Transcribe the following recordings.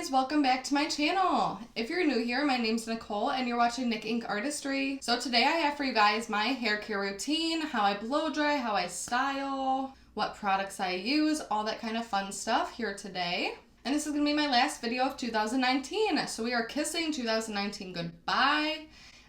guys, welcome back to my channel. If you're new here, my name's Nicole and you're watching Nick Ink Artistry. So today I have for you guys my hair care routine, how I blow dry, how I style, what products I use, all that kind of fun stuff here today. And this is going to be my last video of 2019. So we are kissing 2019 goodbye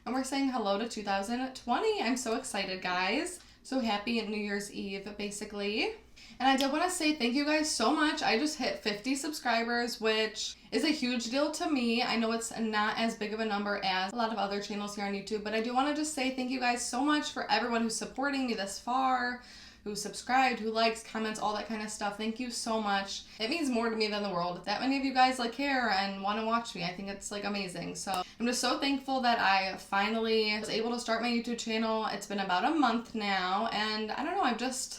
and we're saying hello to 2020. I'm so excited, guys. So happy New Year's Eve, basically. And I did want to say thank you guys so much. I just hit 50 subscribers, which is a huge deal to me. I know it's not as big of a number as a lot of other channels here on YouTube, but I do want to just say thank you guys so much for everyone who's supporting me this far, who subscribed, who likes, comments, all that kind of stuff. Thank you so much. It means more to me than the world. If that many of you guys like hair and want to watch me, I think it's like amazing. So I'm just so thankful that I finally was able to start my YouTube channel. It's been about a month now, and I don't know,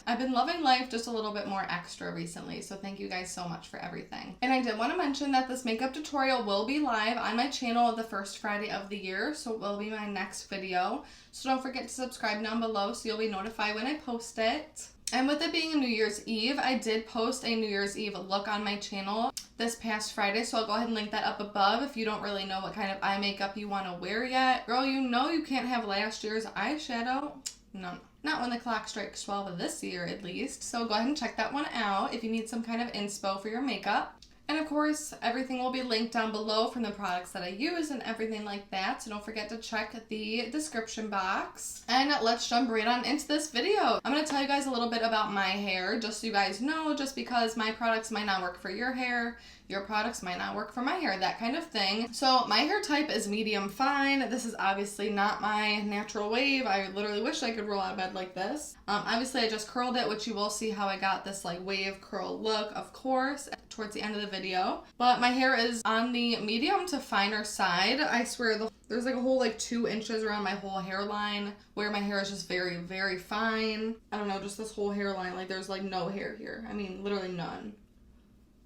I've been loving life just a little bit more extra recently. So thank you guys so much for everything. And I did want to mention that this makeup tutorial will be live on my channel the first Friday of the year, so it will be my next video. So don't forget to subscribe down below so you'll be notified when I post it. And with it being a New Year's Eve, I did post a New Year's Eve look on my channel this past Friday, so I'll go ahead and link that up above if you don't really know what kind of eye makeup you want to wear yet. Girl, you know you can't have last year's eyeshadow. No, not when the clock strikes 12 of this year at least. So go ahead and check that one out if you need some kind of inspo for your makeup. And of course, everything will be linked down below from the products that I use and everything like that. So don't forget to check the description box. And let's jump right on into this video. I'm going to tell you guys a little bit about my hair, just so you guys know, just because my products might not work for your hair, your products might not work for my hair, that kind of thing. So my hair type is medium fine. This is obviously not my natural wave. I literally wish I could roll out of bed like this. Obviously I just curled it, which you will see how I got this like wave curl look, of course, towards the end of the video. But my hair is on the medium to finer side. I swear there's like a whole like 2 inches around my whole hairline where my hair is just very, very fine. I don't know, just this whole hairline, like there's like no hair here. I mean, literally none.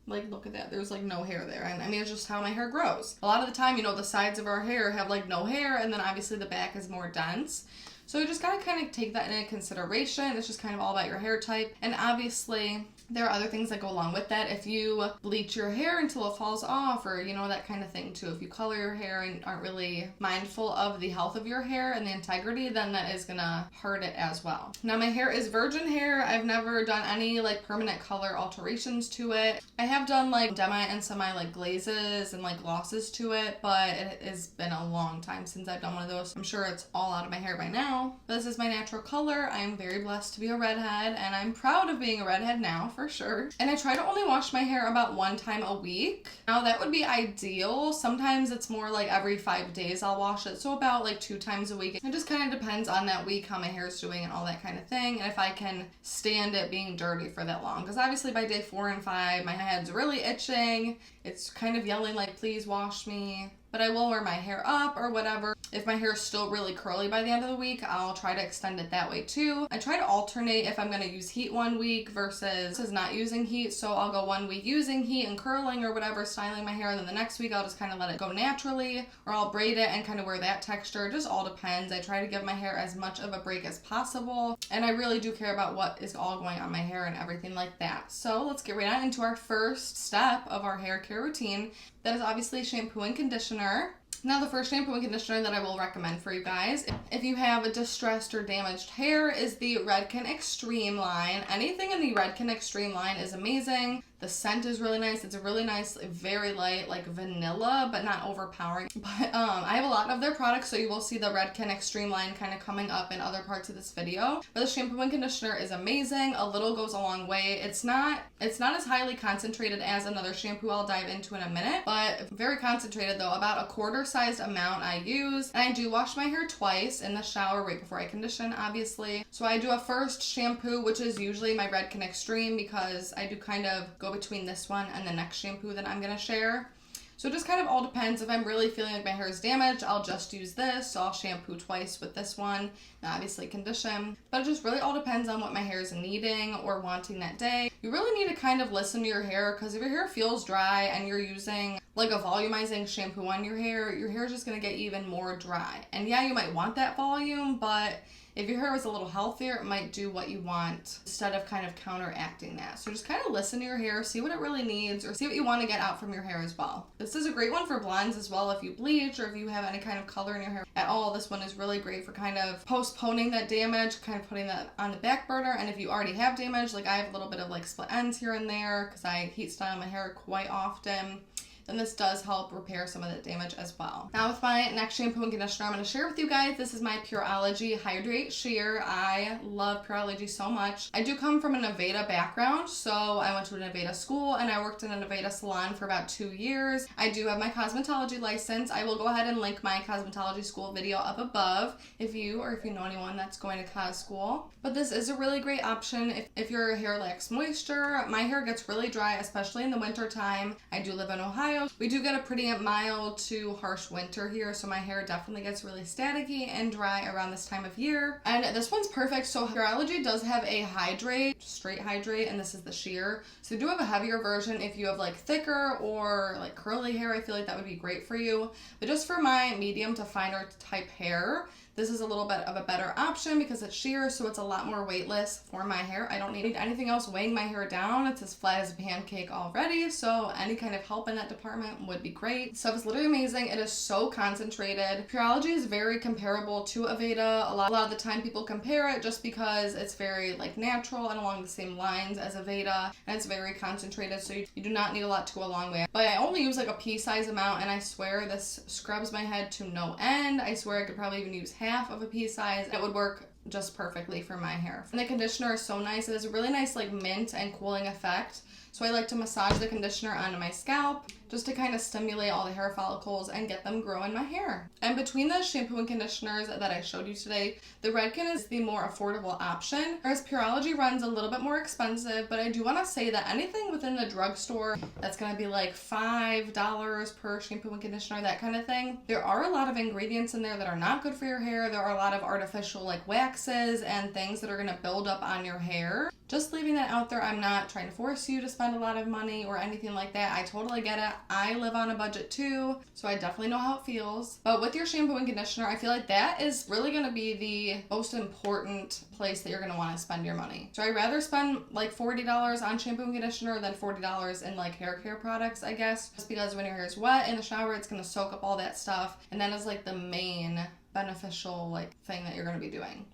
Like, look at that. There's, like, no hair there. And, I mean, it's just how my hair grows. A lot of the time, you know, the sides of our hair have, like, no hair, and then obviously the back is more dense. So you just gotta kind of take that into consideration. It's just kind of all about your hair type. And obviously, there are other things that go along with that. If you bleach your hair until it falls off, or, you know, that kind of thing, too. If you color your hair and aren't really mindful of the health of your hair and the integrity, then that is gonna hurt it as well. Now, my hair is virgin hair. I've never done any, like, permanent color alterations to it. I have done, like, demi and semi, like, glazes and, like, glosses to it, but it has been a long time since I've done one of those. I'm sure it's all out of my hair by now. But this is my natural color. I am very blessed to be a redhead, and I'm proud of being a redhead now, for sure. And I try to only wash my hair about 1 time a week. Now, that would be ideal. Sometimes it's more like every 5 days I'll wash it, so about like 2 times a week. It just kind of depends on that week, how my hair is doing and all that kind of thing, and if I can stand it being dirty for that long. Because obviously by day 4 and 5, my head's really itching. It's kind of yelling like, please wash me. But I will wear my hair up or whatever. If my hair is still really curly by the end of the week, I'll try to extend it that way too. I try to alternate if I'm going to use heat 1 week versus not using heat. So I'll go 1 week using heat and curling or whatever, styling my hair, and then the next week I'll just kind of let it go naturally, or I'll braid it and kind of wear that texture. It just all depends. I try to give my hair as much of a break as possible, and I really do care about what is all going on my hair and everything like that. So let's get right on into our first step of our hair care routine. That is obviously shampoo and conditioner. Now, the first shampoo and conditioner that I will recommend for you guys, if you have a distressed or damaged hair, is the Redken Extreme line. Anything in the Redken Extreme line is amazing. The scent is really nice. It's a really nice, very light, like vanilla, but not overpowering. But I have a lot of their products, so you will see the Redken Extreme line kind of coming up in other parts of this video. But the shampoo and conditioner is amazing. A little goes a long way. It's not as highly concentrated as another shampoo I'll dive into in a minute, but very concentrated though. About a quarter-sized amount I use. And I do wash my hair twice in the shower right before I condition, obviously. So I do a first shampoo, which is usually my Redken Extreme, because I do kind of go between this one and the next shampoo that I'm gonna share. So it just kind of all depends. If I'm really feeling like my hair is damaged, I'll just use this. So I'll shampoo twice with this one and obviously condition. But it just really all depends on what my hair is needing or wanting that day. You really need to kind of listen to your hair, because if your hair feels dry and you're using like a volumizing shampoo on your hair is just gonna get even more dry. And yeah, you might want that volume, but if your hair was a little healthier, it might do what you want instead of kind of counteracting that. So just kind of listen to your hair, see what it really needs, or see what you want to get out from your hair as well. This is a great one for blondes as well if you bleach or if you have any kind of color in your hair at all. This one is really great for kind of postponing that damage, kind of putting that on the back burner. And if you already have damage, like I have a little bit of like split ends here and there because I heat style my hair quite often, then this does help repair some of that damage as well. Now with my next shampoo and conditioner, I'm going to share with you guys. This is my Pureology Hydrate Sheer. I love Pureology so much. I do come from an Aveda background, so I went to an Aveda school and I worked in an Aveda salon for about 2 years. I do have my cosmetology license. I will go ahead and link my cosmetology school video up above if you know anyone that's going to cos school. But this is a really great option if your hair lacks moisture. My hair gets really dry, especially in the winter time. I do live in Ohio. We do get a pretty mild to harsh winter here, so my hair definitely gets really staticky and dry around this time of year. And this one's perfect. So Pureology does have a hydrate, straight hydrate, and this is the sheer. So they do have a heavier version if you have like thicker or like curly hair. I feel like that would be great for you. But just for my medium to finer type hair, this is a little bit of a better option because it's sheer, so it's a lot more weightless for my hair. I don't need anything else weighing my hair down. It's as flat as a pancake already, so any kind of help in that department would be great. Stuff is literally amazing. It is so concentrated. Pureology is very comparable to Aveda. A lot of the time people compare it just because it's very like natural and along the same lines as Aveda, and it's very concentrated, so you do not need a lot to go a long way. But I only use like a pea size amount, and I swear this scrubs my head to no end. I swear I could probably even use half of a pea size. It would work just perfectly for my hair. And the conditioner is so nice. It has a really nice like mint and cooling effect. So I like to massage the conditioner onto my scalp just to kind of stimulate all the hair follicles and get them growing my hair. And between the shampoo and conditioners that I showed you today, the Redken is the more affordable option, whereas Pureology runs a little bit more expensive. But I do want to say that anything within the drugstore that's going to be like $5 per shampoo and conditioner, that kind of thing, there are a lot of ingredients in there that are not good for your hair. There are a lot of artificial like waxes and things that are going to build up on your hair. Just leaving that out there. I'm not trying to force you to spend a lot of money or anything like that. I totally get it. I live on a budget too, so I definitely know how it feels. But with your shampoo and conditioner, I feel like that is really going to be the most important place that you're going to want to spend your money. So I'd rather spend like $40 on shampoo and conditioner than $40 in like hair care products, I guess. Just because when your hair is wet in the shower, it's going to soak up all that stuff. And that is like the main beneficial like thing that you're going to be doing.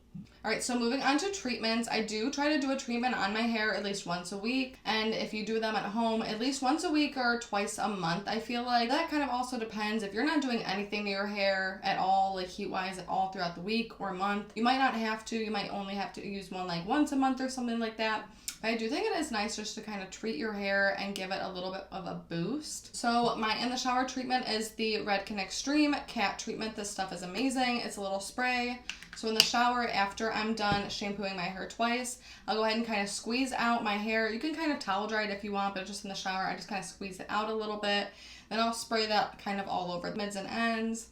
Alright, so moving on to treatments, I do try to do a treatment on my hair at least once a week, and if you do them at home, at least once a week or twice a month. I feel like that kind of also depends. If you're not doing anything to your hair at all, like heat-wise at all throughout the week or month, you might not have to. You might only have to use one like once a month or something like that. But I do think it is nice just to kind of treat your hair and give it a little bit of a boost. So my in the shower treatment is the Redken Extreme Cat Treatment. This stuff is amazing. It's a little spray. So in the shower, after I'm done shampooing my hair twice, I'll go ahead and kind of squeeze out my hair. You can kind of towel dry it if you want, but just in the shower, I just kind of squeeze it out a little bit. Then I'll spray that kind of all over the mids and ends.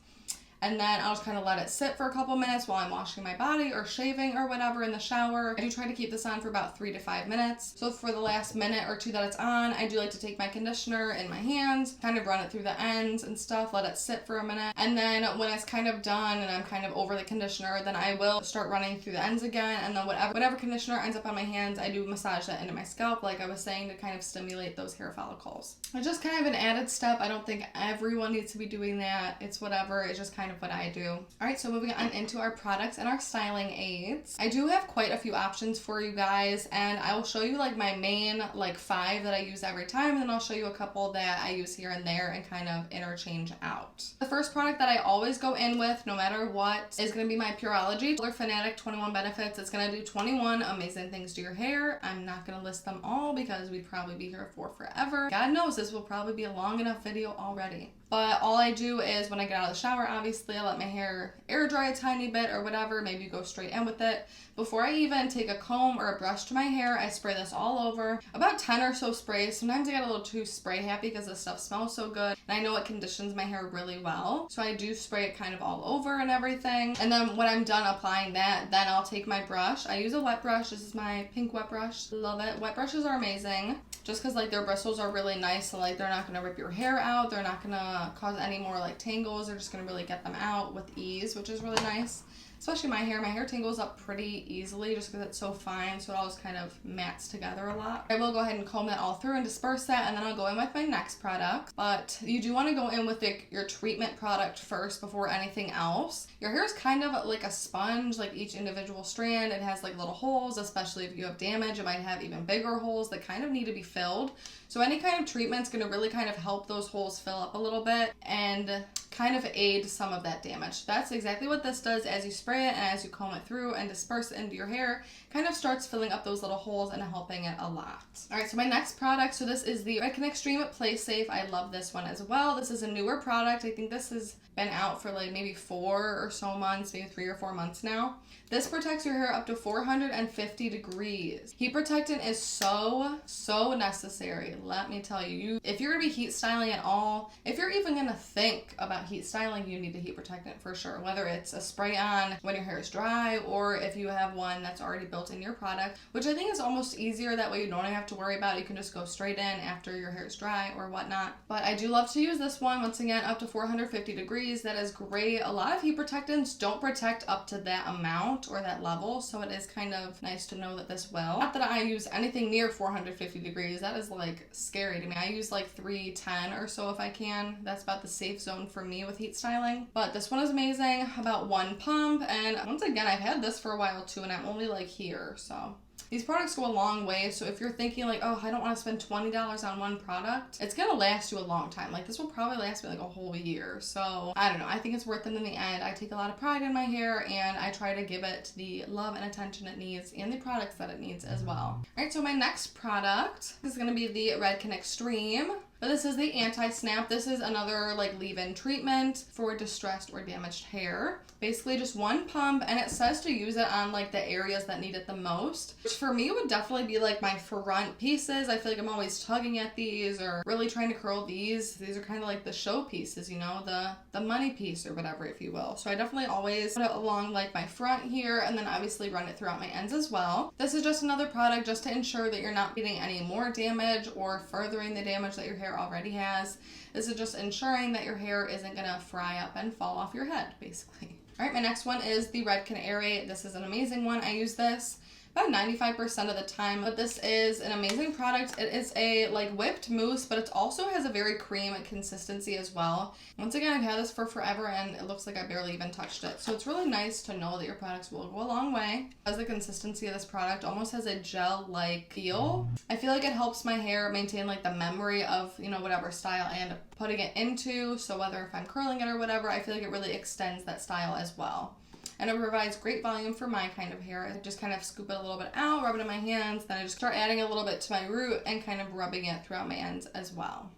And then I'll just kind of let it sit for a couple minutes while I'm washing my body or shaving or whatever in the shower. I do try to keep this on for about 3 to 5 minutes. So for the last minute or two that it's on, I do like to take my conditioner in my hands, kind of run it through the ends and stuff, let it sit for a minute. And then when it's kind of done and I'm kind of over the conditioner, then I will start running through the ends again. And then whatever conditioner ends up on my hands, I do massage that into my scalp, like I was saying, to kind of stimulate those hair follicles. It's just kind of an added step. I don't think everyone needs to be doing that. It's whatever. It's just kind of what I do. Alright, so moving on into our products and our styling aids. I do have quite a few options for you guys, and I will show you like my main like 5 that I use every time, and then I'll show you a couple that I use here and there and kind of interchange out. The first product that I always go in with, no matter what, is going to be my Pureology Color Fanatic 21 Benefits. It's going to do 21 amazing things to your hair. I'm not going to list them all because we'd probably be here for forever. God knows this will probably be a long enough video already. But all I do is when I get out of the shower, obviously I let my hair air dry a tiny bit or whatever, maybe go straight in with it. Before I even take a comb or a brush to my hair, I spray this all over. About 10 or so sprays. Sometimes I get a little too spray happy because this stuff smells so good. And I know it conditions my hair really well. So I do spray it kind of all over and everything. And then when I'm done applying that, then I'll take my brush. I use a wet brush. This is my pink wet brush. Love it. Wet brushes are amazing. Just because like their bristles are really nice, so like they're not going to rip your hair out. They're not going to cause any more like tangles. They're just going to really get them out with ease, which is really nice. especially my hair tangles up pretty easily just because it's so fine, so it always kind of mats together a lot. I will go ahead and comb that all through and disperse that, and then I'll go in with my next product. But you do want to go in with your treatment product first before anything else. Your hair is kind of like a sponge, like each individual strand. It has like little holes, especially if you have damage. It might have even bigger holes that kind of need to be filled. So any kind of treatment's going to really kind of help those holes fill up a little bit and kind of aid some of that damage. That's exactly what this does. As you spray it and as you comb it through and disperse it into your hair, kind of starts filling up those little holes and helping it a lot. All right, so my next product, so this is the Redken Extreme Play Safe. I love this one as well. This is a newer product. I think this has been out for like maybe 4 or so months, maybe 3 or 4 months now. This protects your hair up to 450 degrees. Heat protectant is so necessary. Let me tell you, if you're gonna be heat styling at all, if you're even gonna think about heat styling, you need a heat protectant for sure. Whether it's a spray on when your hair is dry, or if you have one that's already built in your product, which I think is almost easier. That way you don't have to worry about it. You can just go straight in after your hair is dry or whatnot. But I do love to use this one. Once again, up to 450 degrees. That is great. A lot of heat protectants don't protect up to that amount or that level, so it is kind of nice to know that this will. Not that I use anything near 450 degrees. That is like scary to me. I use like 310 or so if I can. That's about the safe zone for me with heat styling. But this one is amazing. About 1 pump, and once again, I've had this for a while too, and I'm only like here, so these products go a long way. So if you're thinking like, oh, I don't want to spend $20 on one product, it's gonna last you a long time. Like this will probably last me like a whole year. So I don't know, I think it's worth it in the end. I take a lot of pride in my hair, and I try to give it the love and attention it needs and the products that it needs as well. All right, so my next product is gonna be the Redken Extreme. But this is the anti-snap. This is another like leave-in treatment for distressed or damaged hair. Basically just 1 pump, and it says to use it on like the areas that need it the most, which for me would definitely be like my front pieces. I feel like I'm always tugging at these or really trying to curl these. These are kind of like the show pieces, you know, the money piece or whatever, if you will. So I definitely always put it along like my front here, and then obviously run it throughout my ends as well. This is just another product just to ensure that you're not getting any more damage or furthering the damage that your hair already has. This is just ensuring that your hair isn't gonna fry up and fall off your head, basically. All right, my next one is the Redken Aerate. This is an amazing one. I use this about 95% of the time, but this is an amazing product. It is a like whipped mousse, but it also has a very cream consistency as well. Once again, I've had this for forever, and it looks like I barely even touched it. So it's really nice to know that your products will go a long way. As the consistency of this product almost has a gel-like feel. I feel like it helps my hair maintain like the memory of, you know, whatever style I end up putting it into. So whether if I'm curling it or whatever, I feel like it really extends that style as well. And it provides great volume for my kind of hair. I just kind of scoop it a little bit out, rub it in my hands, then I just start adding a little bit to my root and kind of rubbing it throughout my ends as well.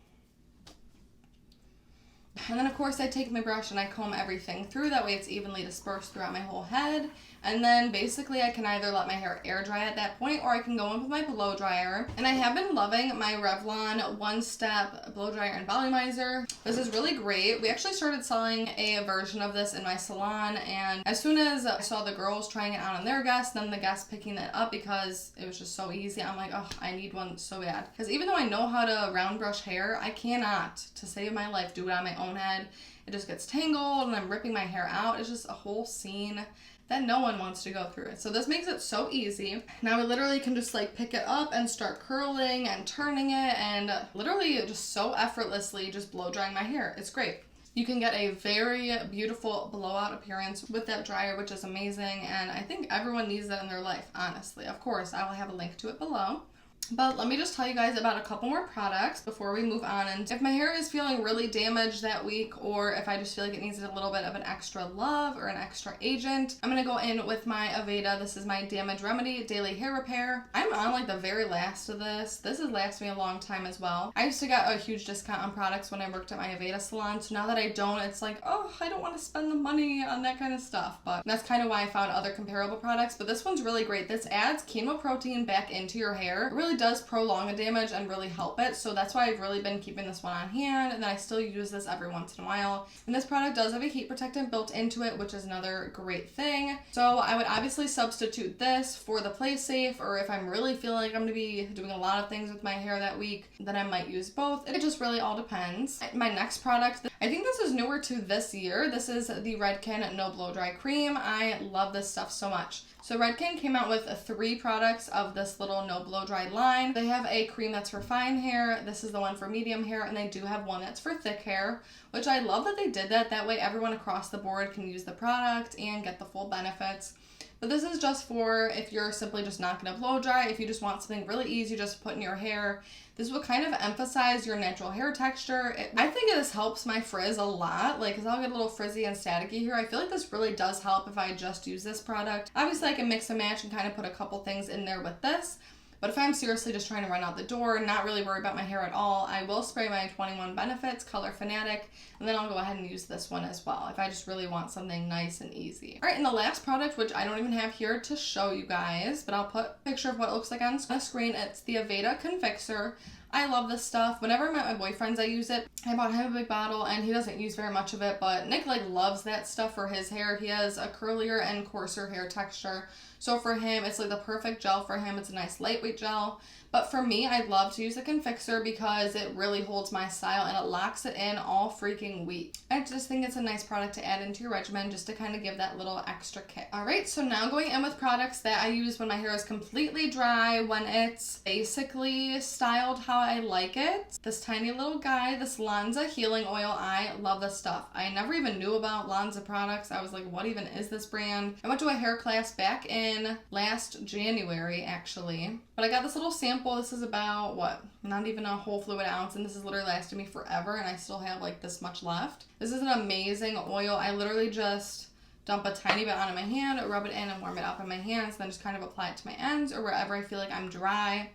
And then of course I take my brush and I comb everything through. That way it's evenly dispersed throughout my whole head. And then basically I can either let my hair air dry at that point, or I can go in with my blow dryer. And I have been loving my Revlon one-step blow dryer and volumizer. This is really great. We actually started selling a version of this in my salon, and as soon as I saw the girls trying it on their guests, then the guests picking it up because it was just so easy, I'm like, oh, I need one so bad. Because even though I know how to round brush hair, I cannot, to save my life, do it on my own head. It just gets tangled and I'm ripping my hair out. It's just a whole scene that no one wants to go through it. So this makes it so easy. Now I literally can just like pick it up and start curling and turning it, and literally just so effortlessly just blow drying my hair. It's great. You can get a very beautiful blowout appearance with that dryer, which is amazing, and I think everyone needs that in their life, honestly. Of course, I will have a link to it below. But let me just tell you guys about a couple more products before we move on. And if my hair is feeling really damaged that week, or if I just feel like it needs a little bit of an extra love or an extra agent, I'm going to go in with my Aveda. This is my Damage Remedy Daily Hair Repair. I'm on like the very last of this. This has lasted me a long time as well. I used to get a huge discount on products when I worked at my Aveda salon. So now that I don't, it's like, oh, I don't want to spend the money on that kind of stuff. But that's kind of why I found other comparable products. But this one's really great. This adds chemo protein back into your hair. It really really does prolong a damage and really help it. So that's why I've really been keeping this one on hand, and then I still use this every once in a while. And this product does have a heat protectant built into it, which is another great thing. So I would obviously substitute this for the Play Safe, or if I'm really feeling like I'm going to be doing a lot of things with my hair that week, then I might use both. It just really all depends. My next product, I think this is newer to this year. This is the Redken No Blow Dry Cream. I love this stuff so much. So Redken came out with 3 products of this little no blow dry line. They have a cream that's for fine hair. This is the one for medium hair, and they do have one that's for thick hair, which I love that they did that. That way everyone across the board can use the product and get the full benefits. But this is just for if you're simply just not going to blow dry, if you just want something really easy just to put in your hair. This will kind of emphasize your natural hair texture. I think this helps my frizz a lot, like, because I'll get a little frizzy and staticky here. I feel like this really does help if I just use this product. Obviously, I can mix and match and kind of put a couple things in there with this. But if I'm seriously just trying to run out the door, not really worry about my hair at all, I will spray my 21 Benefits Color Fanatic, and then I'll go ahead and use this one as well if I just really want something nice and easy. All right, and the last product, which I don't even have here to show you guys, but I'll put a picture of what it looks like on the screen. It's the Aveda Confixer. I love this stuff. Whenever I'm at my boyfriend's, I use it. I bought him a big bottle, and he doesn't use very much of it, but Nick loves that stuff for his hair. He has a curlier and coarser hair texture. So for him, it's like the perfect gel for him. It's a nice lightweight gel. But for me, I love to use the Confixer because it really holds my style and it locks it in all freaking week. I just think it's a nice product to add into your regimen just to kind of give that little extra kick. All right, so now going in with products that I use when my hair is completely dry, when it's basically styled how I like it. This tiny little guy, this Lanza Healing Oil. I love this stuff. I never even knew about Lanza products. I was like, what even is this brand? I went to a hair class back in last January, actually. But I got this little sample. This is about, what, not even a whole fluid ounce, and this has literally lasted me forever, and I still have like this much left. This is an amazing oil. I literally just dump a tiny bit onto my hand, rub it in, and warm it up in my hands, then just kind of apply it to my ends or wherever I feel like I'm dry.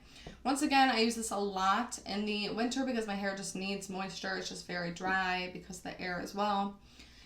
Once again, I use this a lot in the winter because my hair just needs moisture. It's just very dry because of the air as well.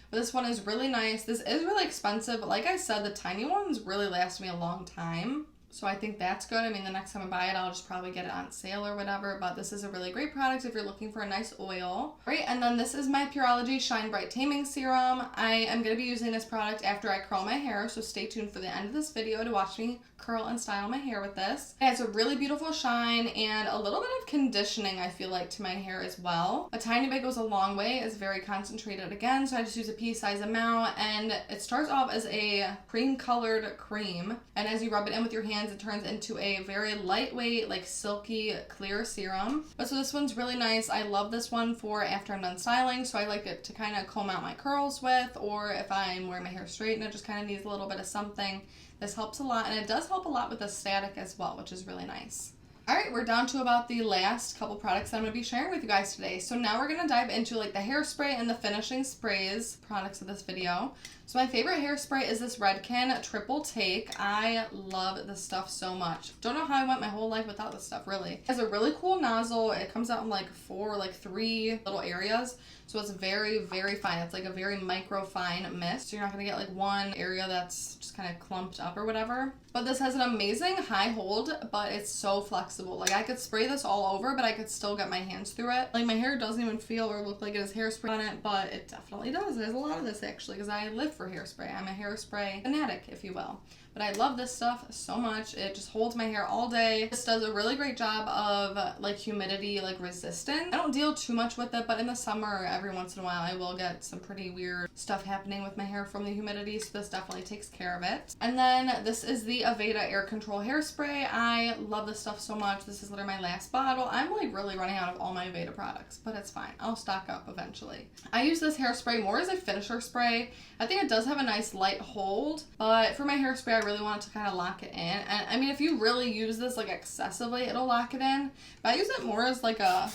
But this one is really nice. This is really expensive, but like I said, the tiny ones really last me a long time. So I think that's good. I mean, the next time I buy it, I'll just probably get it on sale or whatever. But this is a really great product if you're looking for a nice oil. Right, and then this is my Pureology Shine Bright Taming Serum. I am going to be using this product after I curl my hair. So stay tuned for the end of this video to watch me curl and style my hair with this. It has a really beautiful shine and a little bit of conditioning, I feel like, to my hair as well. A tiny bit goes a long way. It's very concentrated again. So I just use a pea size amount. And it starts off as a cream colored cream. And as you rub it in with your hand, it turns into a very lightweight, like silky clear serum. But so this one's really nice. I love this one for after I'm done styling, so I like it to kind of comb out my curls with, or if I'm wearing my hair straight and it just kind of needs a little bit of something. This helps a lot, and it does help a lot with the static as well, which is really nice. Alright, we're down to about the last couple products that I'm going to be sharing with you guys today. So now we're going to dive into like the hairspray and the finishing sprays products of this video. So my favorite hairspray is this Redken Triple Take. I love this stuff so much. Don't know how I went my whole life without this stuff, really. It has a really cool nozzle. It comes out in like 3 little areas. So it's very, very fine. It's like a very micro fine mist. So you're not going to get like one area that's just kind of clumped up or whatever. But this has an amazing high hold, but it's so flexible. Like I could spray this all over, but I could still get my hands through it. Like my hair doesn't even feel or look like it has hairspray on it, but it definitely does. There's a lot of this actually because I live for hairspray. I'm a hairspray fanatic, if you will. But I love this stuff so much. It just holds my hair all day. This does a really great job of like humidity like resistant. I don't deal too much with it, but in the summer every once in a while I will get some pretty weird stuff happening with my hair from the humidity, so this definitely takes care of it. And then this is the Aveda Air Control Hairspray. I love this stuff so much. This is literally my last bottle. I'm like really running out of all my Aveda products, but it's fine. I'll stock up eventually. I use this hairspray more as a finisher spray. I think it does have a nice light hold, but for my hairspray I really want it to kind of lock it in. And I mean, if you really use this like excessively, it'll lock it in. But I use it more as like a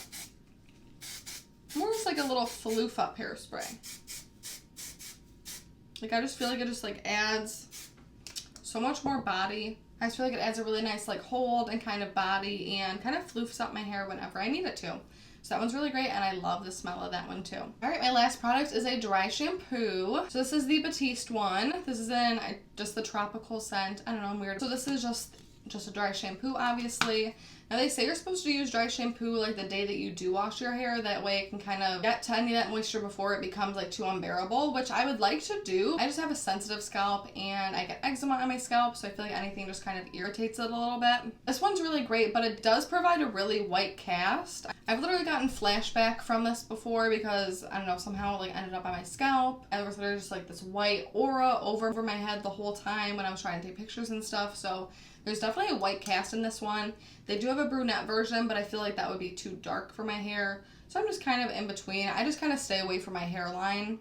little floof up hairspray. Like I just feel like it just like adds so much more body. I just feel like it adds a really nice like hold and kind of body and kind of floofs up my hair whenever I need it to. So that one's really great, and I love the smell of that one too. All right, my last product is a dry shampoo. So this is the Batiste one. This is in just the tropical scent. I don't know, I'm weird. So this is just a dry shampoo, obviously. Now they say you're supposed to use dry shampoo like the day that you do wash your hair. That way it can kind of get to any of that moisture before it becomes like too unbearable, which I would like to do. I just have a sensitive scalp and I get eczema on my scalp, so I feel like anything just kind of irritates it a little bit. This one's really great, but it does provide a really white cast. I've literally gotten flashback from this before because, I don't know, somehow it like ended up on my scalp. And there was literally just like this white aura over my head the whole time when I was trying to take pictures and stuff. So there's definitely a white cast in this one. They do have a brunette version, but I feel like that would be too dark for my hair. So I'm just kind of in between. I just kind of stay away from my hairline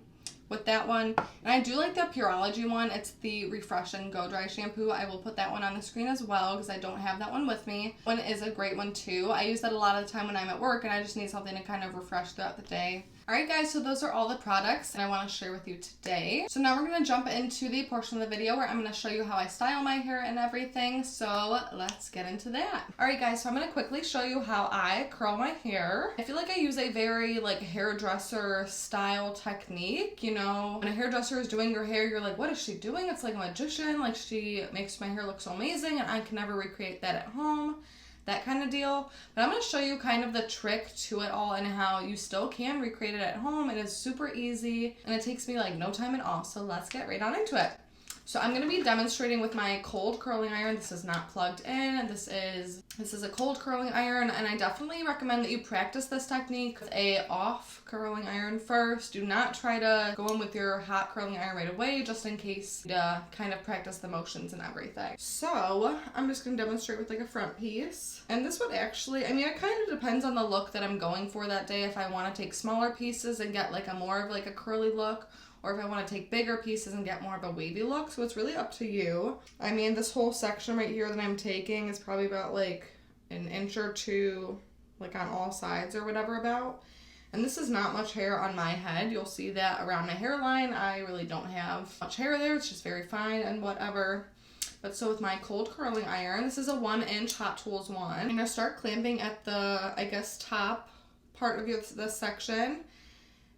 with that one. And I do like the Pureology one. It's the Refresh and Go Dry Shampoo. I will put that one on the screen as well because I don't have that one with me. One is a great one too. I use that a lot of the time when I'm at work and I just need something to kind of refresh throughout the day. Alright guys, so those are all the products that I want to share with you today. So now we're going to jump into the portion of the video where I'm going to show you how I style my hair and everything. So let's get into that. Alright guys, so I'm going to quickly show you how I curl my hair. I feel like I use a very like hairdresser style technique. You know, when a hairdresser is doing your hair, you're like, what is she doing? It's like a magician. Like she makes my hair look so amazing and I can never recreate that at home. That kind of deal. But I'm going to show you kind of the trick to it all and how you still can recreate it at home. It is super easy and it takes me like no time at all. So let's get right on into it. So I'm going to be demonstrating with my cold curling iron. This is not plugged in. This is a cold curling iron, and I definitely recommend that you practice this technique with a off curling iron first. Do not try to go in with your hot curling iron right away, just in case to kind of practice the motions and everything. So I'm just going to demonstrate with like a front piece. And this would actually, I mean, it kind of depends on the look that I'm going for that day. If I want to take smaller pieces and get like a more of like a curly look, or if I want to take bigger pieces and get more of a wavy look. So it's really up to you. I mean, this whole section right here that I'm taking is probably about like an inch or two, like on all sides or whatever about. And this is not much hair on my head. You'll see that around my hairline. I really don't have much hair there. It's just very fine and whatever. But so with my cold curling iron, this is a 1-inch Hot Tools one. I'm gonna start clamping at the, I guess, top part of this section.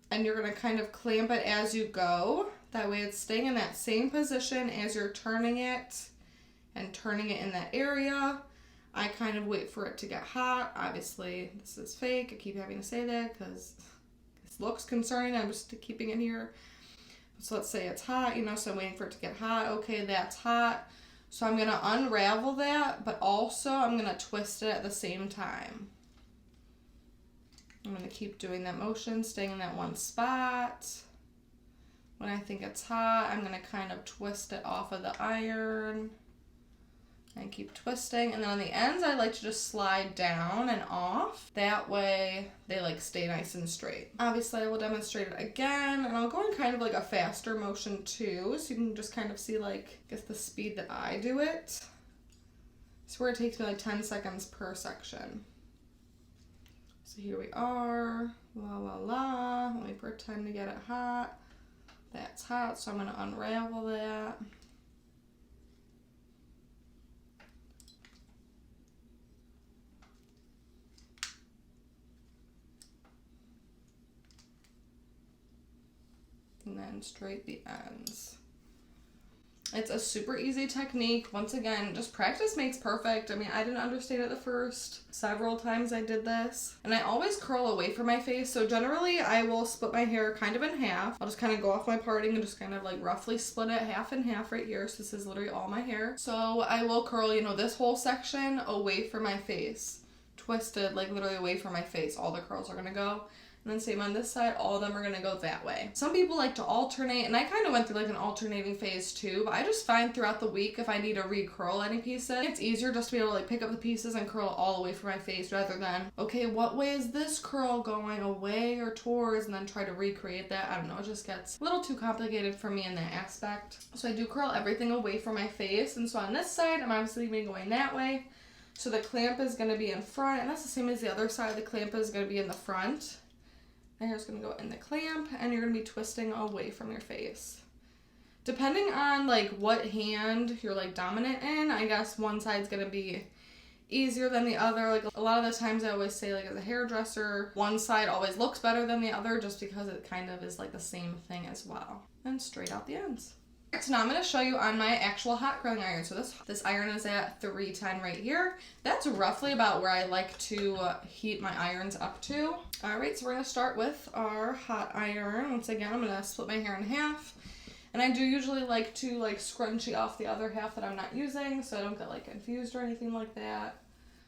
And you're going to kind of clamp it as you go. That way it's staying in that same position as you're turning it and turning it in that area. I kind of wait for it to get hot. Obviously, this is fake. I keep having to say that because this looks concerning. I'm just keeping it here. So let's say it's hot, you know, so I'm waiting for it to get hot. Okay, that's hot. So I'm going to unravel that, but also I'm going to twist it at the same time. I'm going to keep doing that motion, staying in that one spot. When I think it's hot, I'm going to kind of twist it off of the iron and keep twisting. And then on the ends, I like to just slide down and off. That way they like stay nice and straight. Obviously, I will demonstrate it again, and I'll go in kind of like a faster motion too, so you can just kind of see like, I guess the speed that I do it. It's where it takes me like 10 seconds per section. So here we are, la la la, let me pretend to get it hot. That's hot, so I'm going to unravel that. And then straight the ends. It's a super easy technique. Once again, just practice makes perfect. I mean, I didn't understand it the first several times I did this. And I always curl away from my face. So generally, I will split my hair kind of in half. I'll just kind of go off my parting and just kind of like roughly split it half and half right here. So this is literally all my hair. So I will curl, you know, this whole section away from my face. Twisted, like literally away from my face. All the curls are going to go. And then same on this side, all of them are going to go that way. Some people like to alternate, and I kind of went through like an alternating phase too, but I just find throughout the week if I need to re-curl any pieces, it's easier just to be able to like pick up the pieces and curl all the way from my face rather than, okay, what way is this curl going, away or towards, and then try to recreate that. I don't know, it just gets a little too complicated for me in that aspect. So I do curl everything away from my face, and so on this side, I'm obviously going going that way. So the clamp is going to be in front, and that's the same as the other side. The clamp is going to be in the front. My hair's going to go in the clamp, and you're going to be twisting away from your face. Depending on like what hand you're like dominant in, I guess one side's going to be easier than the other. Like a lot of the times I always say like as a hairdresser, one side always looks better than the other just because it kind of is like the same thing as well. And straight out the ends. So now I'm going to show you on my actual hot curling iron. So this iron is at 310 right here. That's roughly about where I like to heat my irons up to. All right, so we're going to start with our hot iron. Once again, I'm going to split my hair in half. And I do usually like to scrunchie off the other half that I'm not using so I don't get confused or anything like that.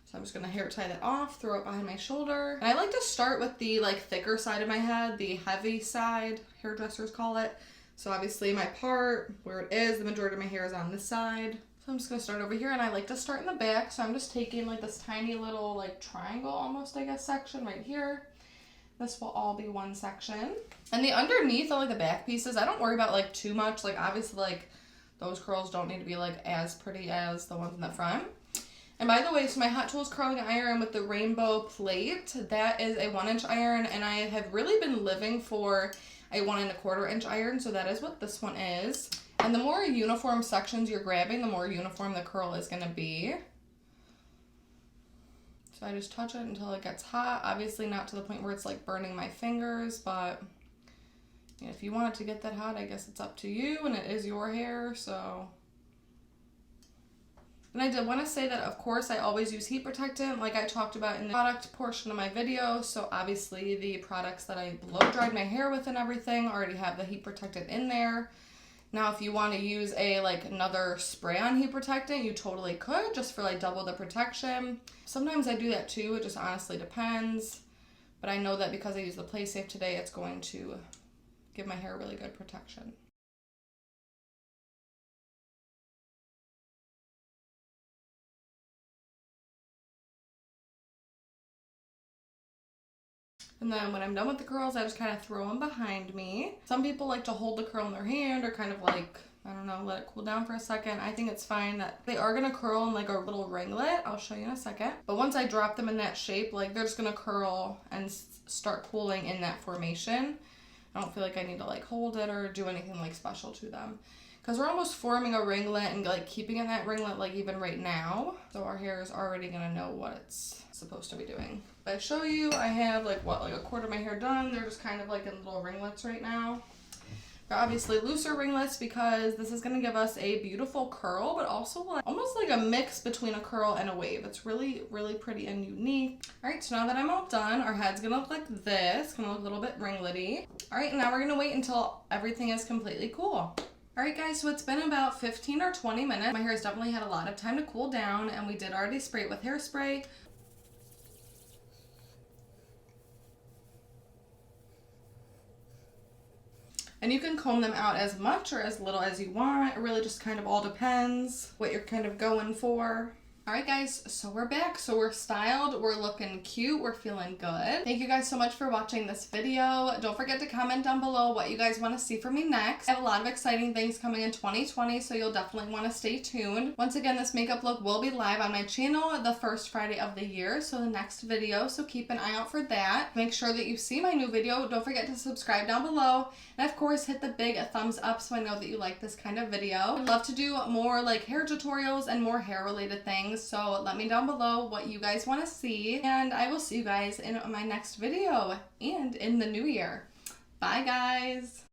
So I'm just going to hair tie that off, throw it behind my shoulder. And I like to start with the thicker side of my head, the heavy side, hairdressers call it. So obviously my part, where it is, the majority of my hair is on this side. So I'm just gonna start over here, and I like to start in the back. So I'm just taking this tiny little triangle almost, I guess, section right here. This will all be one section. And the underneath of the back pieces, I don't worry about too much. Obviously those curls don't need to be as pretty as the ones in the front. And by the way, so my Hot Tools curling iron with the rainbow plate, that is a 1-inch iron, and I have really been living for a 1 1/4 inch iron, so that is what this one is. And the more uniform sections you're grabbing, the more uniform the curl is going to be. So I just touch it until it gets hot. Obviously not to the point where it's burning my fingers, but if you want it to get that hot, I guess it's up to you, and it is your hair, so. And I did want to say that, of course, I always use heat protectant like I talked about in the product portion of my video. So obviously the products that I blow dried my hair with and everything already have the heat protectant in there. Now, if you want to use another spray on heat protectant, you totally could, just for double the protection. Sometimes I do that too. It just honestly depends. But I know that because I use the Play Safe today, it's going to give my hair really good protection. And then when I'm done with the curls, I just kind of throw them behind me. Some people like to hold the curl in their hand or kind of I don't know, let it cool down for a second. I think it's fine that they are going to curl in a little ringlet. I'll show you in a second. But once I drop them in that shape, they're just going to curl and start cooling in that formation. I don't feel like I need to hold it or do anything special to them. Because we're almost forming a ringlet and keeping in that ringlet even right now. So our hair is already going to know what it's supposed to be doing. If I show you, I have a quarter of my hair done. They're just kind of in little ringlets right now. They're obviously looser ringlets because this is going to give us a beautiful curl, but also almost a mix between a curl and a wave. It's really, really pretty and unique. All right, so now that I'm all done, our head's going to look like this. It's going to look a little bit ringlety. All right, now we're going to wait until everything is completely cool. All right, guys, so it's been about 15 or 20 minutes. My hair has definitely had a lot of time to cool down, and we did already spray it with hairspray. And you can comb them out as much or as little as you want. It really just kind of all depends what you're kind of going for. All right, guys, so we're back. So we're styled, we're looking cute, we're feeling good. Thank you guys so much for watching this video. Don't forget to comment down below what you guys want to see from me next. I have a lot of exciting things coming in 2020, so you'll definitely want to stay tuned. Once again, this makeup look will be live on my channel the first Friday of the year, so the next video, so keep an eye out for that. Make sure that you see my new video. Don't forget to subscribe down below, and of course, hit the big thumbs up so I know that you like this kind of video. I'd love to do more hair tutorials and more hair related things. So let me down below what you guys want to see, and I will see you guys in my next video and in the new year. Bye, guys.